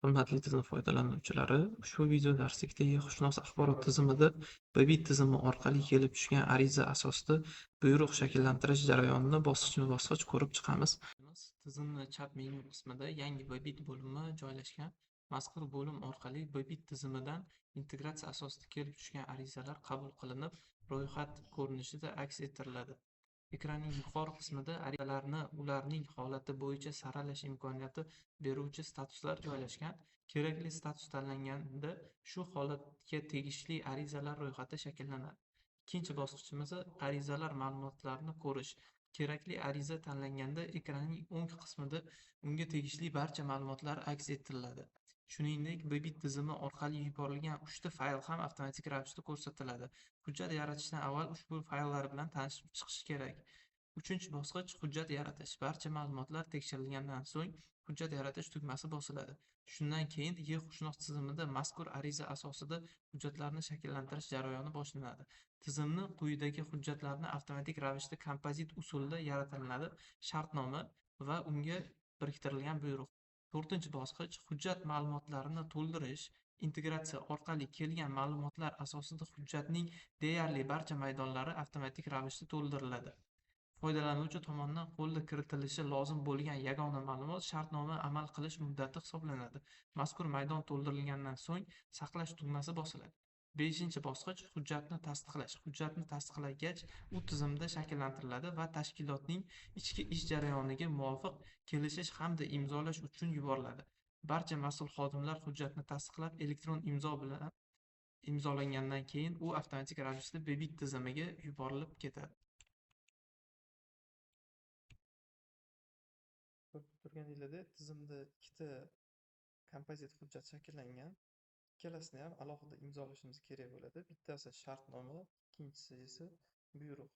Hurmatli tizim foydalanuvchilari, ushbu video darslikda Xushnos axborot tizimida BBIT tizimi orqali kelib tushgan ariza asosida buyruq shakllantirish jarayonini bosqichma-bosqich ko'rib chiqamiz. Tizimni chap menyu qismida yangi BBIT bo'limi joylashgan. Mazkur bo'lim orqali BBIT tizimidan integratsiya asosida kelib tushgan arizalar qabul qilinib, ro'yxat ko'rinishida aks ettiriladi. Ekranning yuqori qismida arizalarni ularning holati bo'yicha saralash imkoniyati beruvchi statuslar joylashgan. Kerakli status tanlanganda shu holatga tegishli arizalar ro'yxati shakllanadi. Ikkinchi bosqichimiz arizalar ma'lumotlarini ko'rish. Kerakli ariza tanlanganda ekranning o'ng qismida unga tegishli barcha ma'lumotlar aks ettiriladi. Shuningdek, BBIT tizimi orqali yuborilgan uchta fayl ham avtomatik ravishda ko'rsatiladi. Hujjat yaratishdan avval ushbu fayllar bilan tanishib chiqish kerak. Uchinchi bosqich hujjat yaratish. Barcha ma'lumotlar tekshirilgandan so'ng hujjat yaratish tugmasi bosiladi. Shundan keyin Xushnos tizimida mazkur ariza asosida hujjatlarni shakllantirish jarayoni boshlanadi. Tizimni quyidagi hujjatlarni avtomatik ravishda kompozit usulda yaratiladi: shartnoma va unga biriktirilgan buyruq. To'rtinchi bosqich hujjat ma'lumotlarini to'ldirish. Integratsiya orqali kelgan ma'lumotlar asosida hujjatning deyarli barcha maydonlari avtomatik ravishda to'ldiriladi. Foydalanuvchi tomonidan qo'lda kiritilishi lozim bo'lgan yagona ma'lumot shartnoma amal qilish muddati hisoblanadi. Mazkur maydon to'ldirilgandan so'ng saqlash tugmasi bosiladi. Beshinchi bosqich hujjatni tasdiqlash. Hujjatni tasdiqlagach, u tizimda shakllantiriladi va tashkilotning ichki ish jarayoniga muvofiq kelishish hamda imzolash uchun yuboriladi. Barcha mas'ul xodimlar hujjatni tasdiqlab, elektron imzo bilan imzolangandan keyin u avtomatik ravishda BBIT tizimiga yuborilib ketadi. Ko'rib turganinglardek tizimda ikkita kompozit hujjat shakllangan. Ikkalasini ham alohida imzolashimiz kerak bo'ladi. Bittasi shartnoma, ikkinchisi esa buyruq.